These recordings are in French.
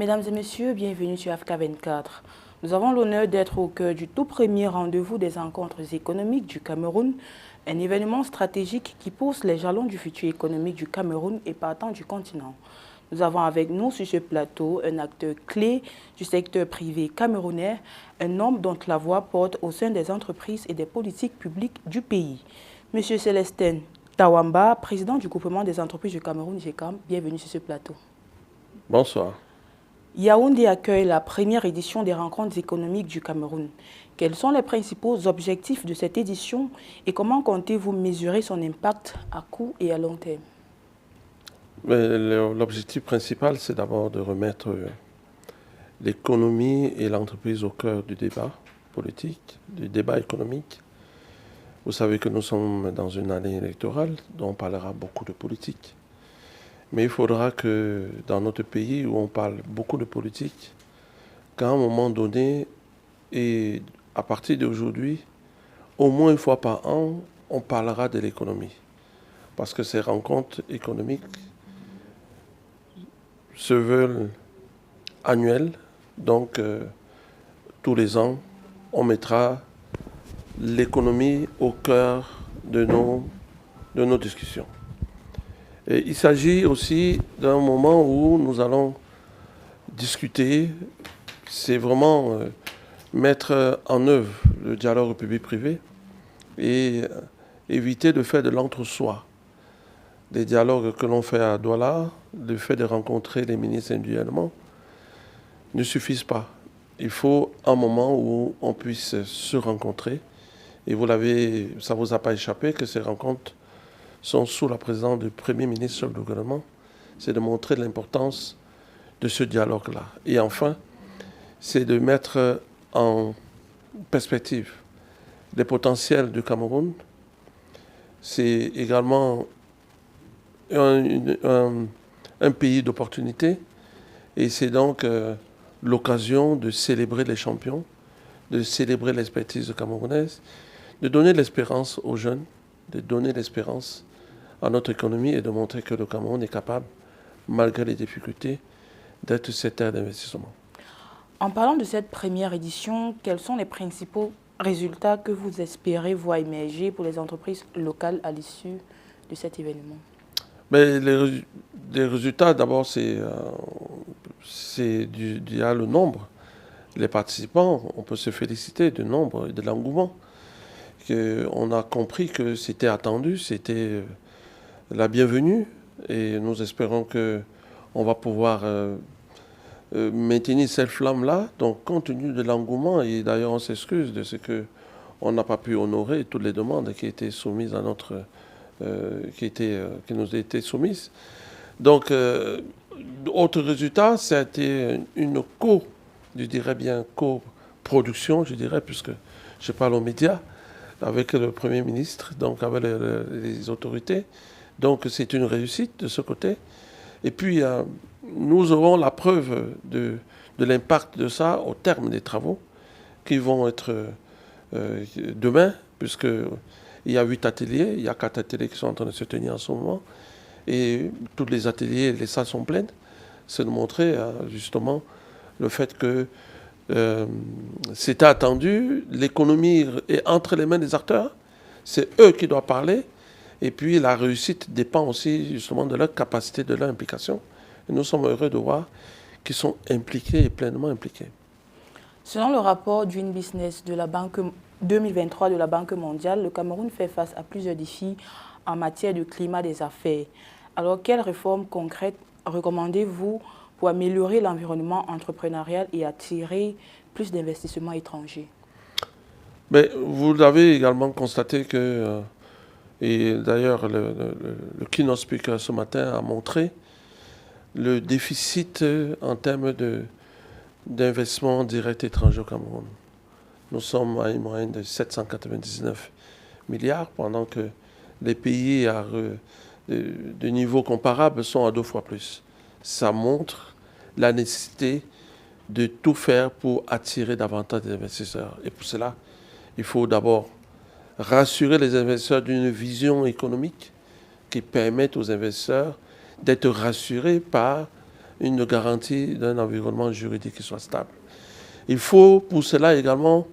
Mesdames et messieurs, bienvenue sur Africa 24. Nous avons l'honneur d'être au cœur du tout premier rendez-vous des rencontres économiques du Cameroun, un événement stratégique qui pose les jalons du futur économique du Cameroun et partant du continent. Nous avons avec nous sur ce plateau un acteur clé du secteur privé camerounais, un homme dont la voix porte au sein des entreprises et des politiques publiques du pays. Monsieur Célestin Tawamba, président du groupement des entreprises du Cameroun, GECAM, bienvenue sur ce plateau. Bonsoir. Yaoundé accueille la première édition des rencontres économiques du Cameroun. Quels sont les principaux objectifs de cette édition et comment comptez-vous mesurer son impact à court et à long terme? L'objectif principal, c'est d'abord de remettre l'économie et l'entreprise au cœur du débat politique, du débat économique. Vous savez que nous sommes dans une année électorale dont on parlera beaucoup de politique. Mais il faudra que dans notre pays où on parle beaucoup de politique, qu'à un moment donné, et à partir d'aujourd'hui, au moins une fois par an, on parlera de l'économie. Parce que ces rencontres économiques se veulent annuelles. Donc, tous les ans, on mettra l'économie au cœur de nos discussions. Et il s'agit aussi d'un moment où nous allons discuter, c'est vraiment mettre en œuvre le dialogue public-privé et éviter de faire de l'entre-soi. Les dialogues que l'on fait à Douala, le fait de rencontrer les ministres individuellement, ne suffisent pas. Il faut un moment où on puisse se rencontrer. Et ça ne vous a pas échappé que ces rencontres sont sous la présidence du Premier ministre du gouvernement. C'est de montrer l'importance de ce dialogue-là. Et enfin, c'est de mettre en perspective les potentiels du Cameroun. C'est également un pays d'opportunités. Et c'est donc l'occasion de célébrer les champions, de célébrer l'expertise camerounaise, de donner de l'espérance aux jeunes, de donner de l'espérance à notre économie et de montrer que le Cameroun est capable, malgré les difficultés, d'être cette terre d'investissement. En parlant de cette première édition, quels sont les principaux résultats que vous espérez voir émerger pour les entreprises locales à l'issue de cet événement? Mais les résultats, d'abord, il y a le nombre. Les participants, on peut se féliciter du nombre et de l'engouement. On a compris que c'était attendu, c'était la bienvenue et nous espérons qu'on va pouvoir maintenir cette flamme-là. Donc, compte tenu de l'engouement, et d'ailleurs on s'excuse de ce qu'on n'a pas pu honorer toutes les demandes qui étaient soumises à qui nous étaient soumises. Donc, autre résultat, ça a été une coproduction, puisque je parle aux médias, avec le Premier ministre, donc avec les autorités. Donc c'est une réussite de ce côté. Et puis nous aurons la preuve de l'impact de ça au terme des travaux qui vont être demain, puisqu'il y a 8 ateliers, il y a 4 ateliers qui sont en train de se tenir en ce moment. Et tous les ateliers, les salles sont pleines. C'est de montrer justement le fait que c'était attendu, l'économie est entre les mains des acteurs, c'est eux qui doivent parler, et puis la réussite dépend aussi justement de leur capacité, de leur implication. Et nous sommes heureux de voir qu'ils sont impliqués et pleinement impliqués. Selon le rapport Doing Business de la Banque 2023 de la Banque mondiale, le Cameroun fait face à plusieurs défis en matière de climat des affaires. Alors, quelles réformes concrètes recommandez-vous pour améliorer l'environnement entrepreneurial et attirer plus d'investissements étrangers? Mais vous avez également constaté que, et d'ailleurs le keynote speaker ce matin a montré, le déficit en termes d'investissement direct étranger au Cameroun. Nous sommes à une moyenne de 799 milliards, pendant que les pays de niveau comparable sont à 2 fois plus. Ça montre la nécessité de tout faire pour attirer davantage d'investisseurs. Et pour cela, il faut d'abord rassurer les investisseurs d'une vision économique qui permette aux investisseurs d'être rassurés par une garantie d'un environnement juridique qui soit stable. Il faut pour cela également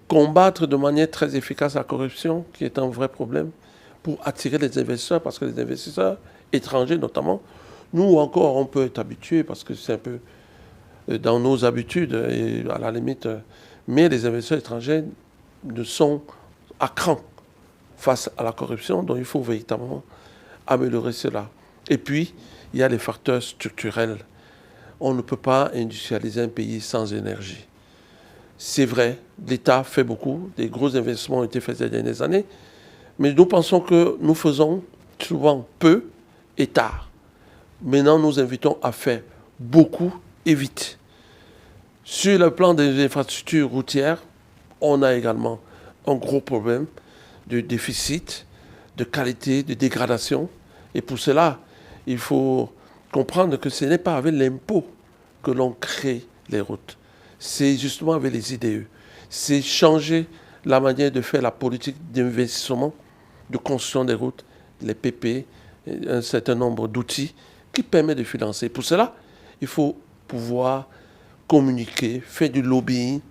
combattre de manière très efficace la corruption, qui est un vrai problème, pour attirer les investisseurs, parce que les investisseurs étrangers notamment, nous encore on peut être habitués, parce que c'est un peu dans nos habitudes, et à la limite, mais les investisseurs étrangers ne sont à cran face à la corruption, donc il faut véritablement améliorer cela. Et puis, il y a les facteurs structurels. On ne peut pas industrialiser un pays sans énergie. C'est vrai, l'État fait beaucoup, des gros investissements ont été faits ces dernières années, mais nous pensons que nous faisons souvent peu et tard. Maintenant, nous invitons à faire beaucoup et vite. Sur le plan des infrastructures routières, on a également un gros problème de déficit, de qualité, de dégradation. Et pour cela, il faut comprendre que ce n'est pas avec l'impôt que l'on crée les routes. C'est justement avec les IDE. C'est changer la manière de faire la politique d'investissement, de construction des routes, les PP, un certain nombre d'outils qui permettent de financer. Pour cela, il faut pouvoir communiquer, faire du lobbying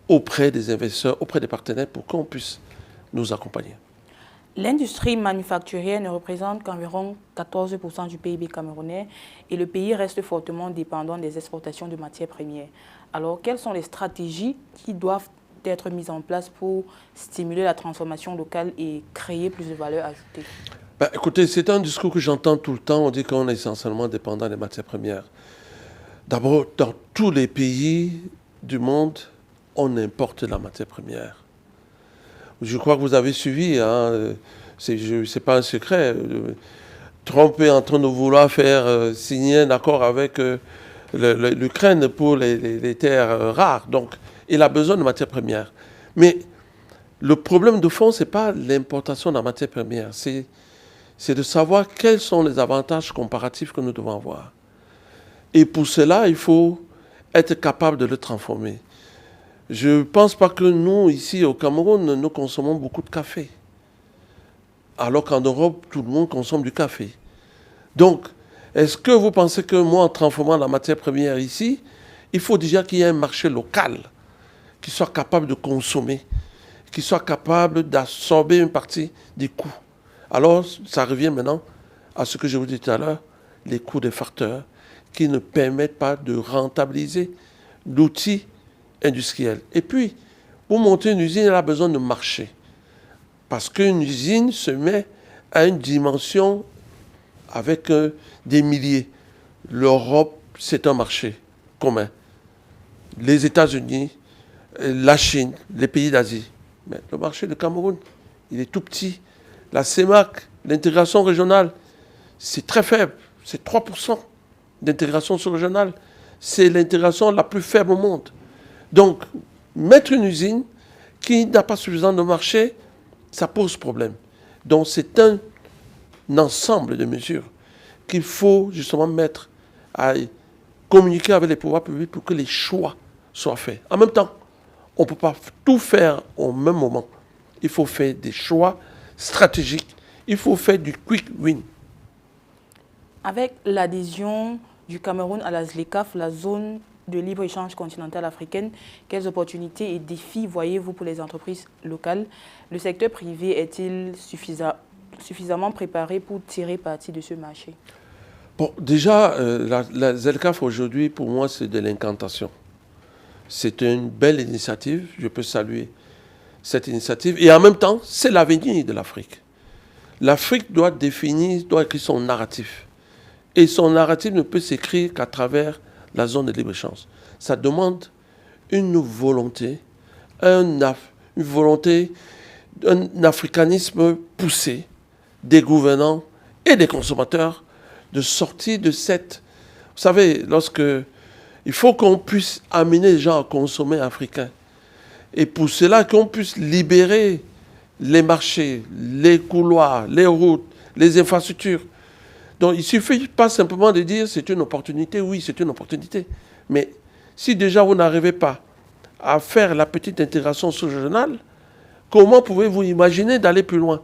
auprès des investisseurs, auprès des partenaires pour qu'on puisse nous accompagner. L'industrie manufacturière ne représente qu'environ 14% du PIB camerounais et le pays reste fortement dépendant des exportations de matières premières. Alors, quelles sont les stratégies qui doivent être mises en place pour stimuler la transformation locale et créer plus de valeur ajoutée? Écoutez, c'est un discours que j'entends tout le temps. On dit qu'on est essentiellement dépendant des matières premières. D'abord, dans tous les pays du monde, on importe la matière première. Je crois que vous avez suivi, hein, c'est pas un secret. Trump est en train de vouloir faire signer un accord avec l'Ukraine pour les terres rares. Donc, il a besoin de matières premières. Mais le problème de fond, ce n'est pas l'importation de la matière première. C'est de savoir quels sont les avantages comparatifs que nous devons avoir. Et pour cela, il faut être capable de le transformer. Je ne pense pas que nous, ici au Cameroun, nous consommons beaucoup de café. Alors qu'en Europe, tout le monde consomme du café. Donc, est-ce que vous pensez que moi, en transformant la matière première ici, il faut déjà qu'il y ait un marché local qui soit capable de consommer, qui soit capable d'absorber une partie des coûts. Alors, ça revient maintenant à ce que je vous disais tout à l'heure, les coûts des facteurs qui ne permettent pas de rentabiliser l'outil industriel. Et puis, pour monter une usine, elle a besoin de marché. Parce qu'une usine se met à une dimension avec des milliers. L'Europe, c'est un marché commun. Les États-Unis, la Chine, les pays d'Asie. Mais le marché du Cameroun, il est tout petit. La CEMAC, l'intégration régionale, c'est très faible. C'est 3% d'intégration régionale. C'est l'intégration la plus faible au monde. Donc, mettre une usine qui n'a pas suffisamment de marché, ça pose problème. Donc, c'est un ensemble de mesures qu'il faut justement mettre à communiquer avec les pouvoirs publics pour que les choix soient faits. En même temps, on ne peut pas tout faire au même moment. Il faut faire des choix stratégiques. Il faut faire du quick win. Avec l'adhésion du Cameroun à la ZLECAf, la zone de libre-échange continentale africaine, quelles opportunités et défis voyez-vous pour les entreprises locales? Le secteur privé est-il suffisamment préparé pour tirer parti de ce marché? Bon, déjà, la ZLECAf aujourd'hui, pour moi, c'est de l'incantation. C'est une belle initiative, je peux saluer cette initiative. Et en même temps, c'est l'avenir de l'Afrique. L'Afrique doit écrire son narratif. Et son narratif ne peut s'écrire qu'à travers la zone de libre-échange. Ça demande une volonté, un africanisme poussé des gouvernants et des consommateurs de sortir de cette... Vous savez, il faut qu'on puisse amener les gens à consommer africain. Et pour cela, qu'on puisse libérer les marchés, les couloirs, les routes, les infrastructures. Donc, il ne suffit pas simplement de dire c'est une opportunité. Oui, c'est une opportunité. Mais si déjà vous n'arrivez pas à faire la petite intégration sous-régionale, comment pouvez-vous imaginer d'aller plus loin?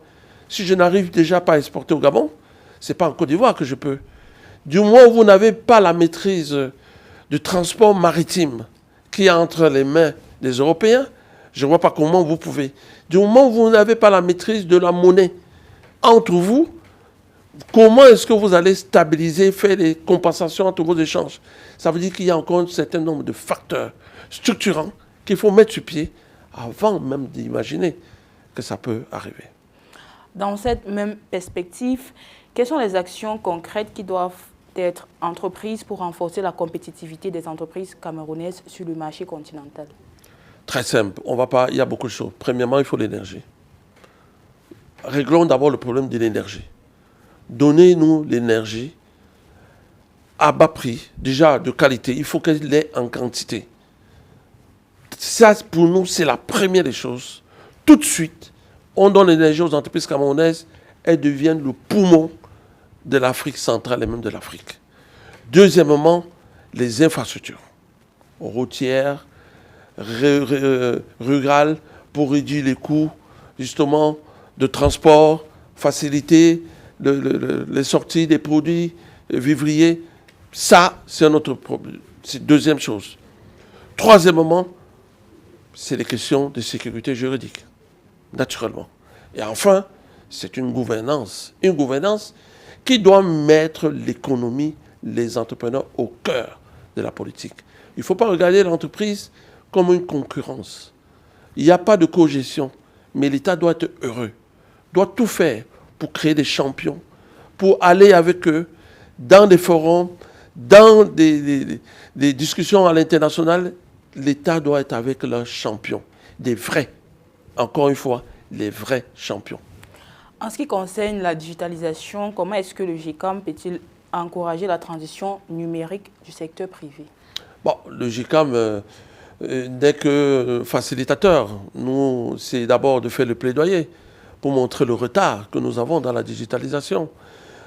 Si je n'arrive déjà pas à exporter au Gabon, ce n'est pas en Côte d'Ivoire que je peux Du moment où vous n'avez pas la maîtrise du transport maritime qui est entre les mains des Européens, je ne vois pas comment vous pouvez. Du moment où vous n'avez pas la maîtrise de la monnaie entre vous, comment est-ce que vous allez stabiliser, faire des compensations entre vos échanges? Ça veut dire qu'il y a encore un certain nombre de facteurs structurants qu'il faut mettre sur pied avant même d'imaginer que ça peut arriver. Dans cette même perspective, quelles sont les actions concrètes qui doivent être entreprises pour renforcer la compétitivité des entreprises camerounaises sur le marché continental? Très simple, il y a beaucoup de choses. Premièrement, il faut l'énergie. Réglons d'abord le problème de l'énergie. Donnez-nous l'énergie à bas prix, déjà de qualité. Il faut qu'elle l'ait en quantité. Ça, pour nous, c'est la première des choses. Tout de suite, on donne l'énergie aux entreprises camerounaises, elles deviennent le poumon de l'Afrique centrale et même de l'Afrique. Deuxièmement, les infrastructures routières, rurales, pour réduire les coûts, justement, de transport, faciliter les sorties des produits vivriers. Ça, c'est un autre problème. C'est deuxième chose. Troisièmement, c'est les questions de sécurité juridique, naturellement. Et enfin, c'est une gouvernance qui doit mettre l'économie, les entrepreneurs au cœur de la politique. Il ne faut pas regarder l'entreprise comme une concurrence. Il n'y a pas de cogestion, mais l'État doit être heureux, doit tout faire pour créer des champions, pour aller avec eux dans des forums, dans des discussions à l'international. L'État doit être avec leurs champions, des vrais, encore une fois, les vrais champions. En ce qui concerne la digitalisation, comment est-ce que le GICAM peut-il encourager la transition numérique du secteur privé? Bon, le GICAM n'est que facilitateur. Nous, c'est d'abord de faire le plaidoyer pour montrer le retard que nous avons dans la digitalisation.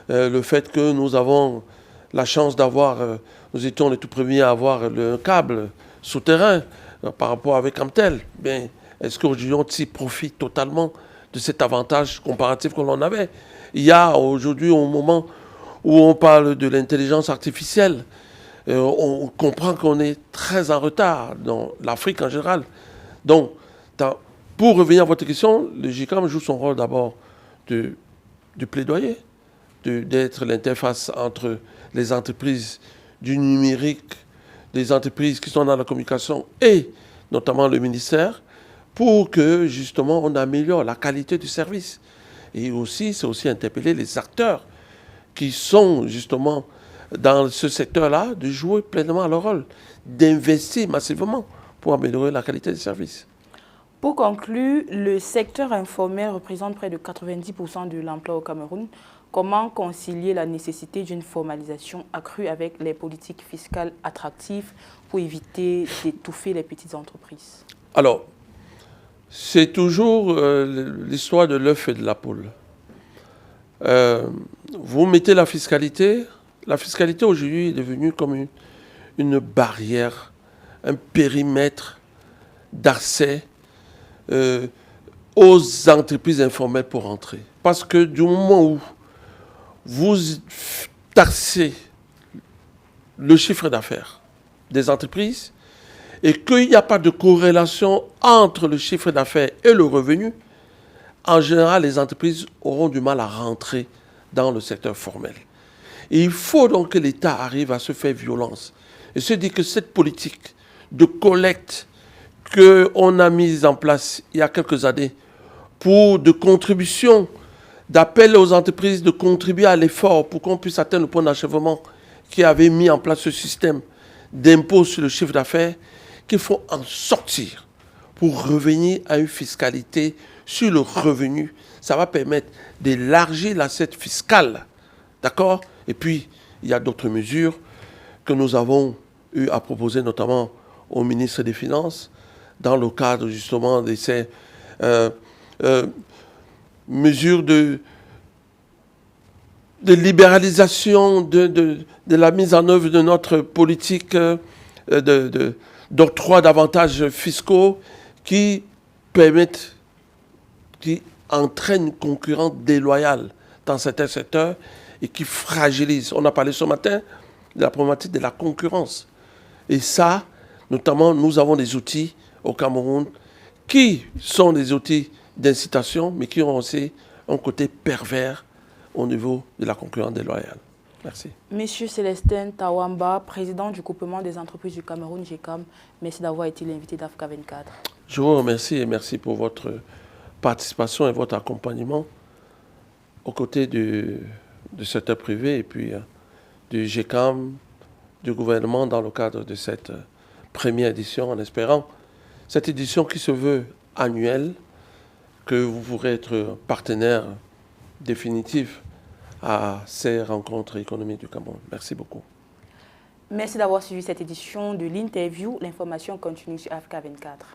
Le fait que nous avons la chance d'avoir, nous étions les tout premiers à avoir le câble souterrain par rapport avec Amtel. Bien, est-ce qu'aujourd'hui on s'y profite totalement de cet avantage comparatif que l'on avait? Il y a aujourd'hui, au moment où on parle de l'intelligence artificielle, on comprend qu'on est très en retard dans l'Afrique en général. Donc, pour revenir à votre question, le GICAM joue son rôle d'abord du plaidoyer, d'être l'interface entre les entreprises du numérique, les entreprises qui sont dans la communication et notamment le ministère, pour que justement on améliore la qualité du service. Et aussi, c'est aussi interpeller les acteurs qui sont justement dans ce secteur-là, de jouer pleinement leur rôle, d'investir massivement pour améliorer la qualité du service. Pour conclure, le secteur informel représente près de 90% de l'emploi au Cameroun. Comment concilier la nécessité d'une formalisation accrue avec les politiques fiscales attractives pour éviter d'étouffer les petites entreprises? Alors, c'est toujours l'histoire de l'œuf et de la poule. Vous mettez la fiscalité. La fiscalité aujourd'hui est devenue comme une barrière, un périmètre d'accès aux entreprises informelles pour entrer. Parce que du moment où vous taxez le chiffre d'affaires des entreprises et qu'il n'y a pas de corrélation entre le chiffre d'affaires et le revenu, en général, les entreprises auront du mal à rentrer dans le secteur formel. Et il faut donc que l'État arrive à se faire violence et se dire que cette politique de collecte qu'on a mise en place il y a quelques années pour de contribution, d'appel aux entreprises de contribuer à l'effort pour qu'on puisse atteindre le point d'achèvement qui avait mis en place ce système d'impôt sur le chiffre d'affaires, qu'il faut en sortir pour revenir à une fiscalité sur le revenu. Ça va permettre d'élargir l'assiette fiscale. D'accord? Et puis, il y a d'autres mesures que nous avons eu à proposer, notamment au ministre des Finances, dans le cadre justement de ces mesures de libéralisation de la mise en œuvre de notre politique d'octroi d'avantages fiscaux qui permettent, qui entraînent une concurrence déloyale dans certains secteurs et qui fragilise. On a parlé ce matin de la problématique de la concurrence. Et ça, notamment, nous avons des outils au Cameroun qui sont des outils d'incitation, mais qui ont aussi un côté pervers au niveau de la concurrence déloyale. Merci. Monsieur Célestin Tawamba, président du groupement des entreprises du Cameroun, GECAM, merci d'avoir été l'invité d'Africa 24. Je vous remercie et merci pour votre participation et votre accompagnement aux côtés du secteur privé et puis du GECAM, du gouvernement dans le cadre de cette première édition, en espérant cette édition qui se veut annuelle, que vous pourrez être partenaire définitif à ces rencontres économiques du Cameroun. Merci beaucoup. Merci d'avoir suivi cette édition de l'interview. L'information continue sur Africa 24.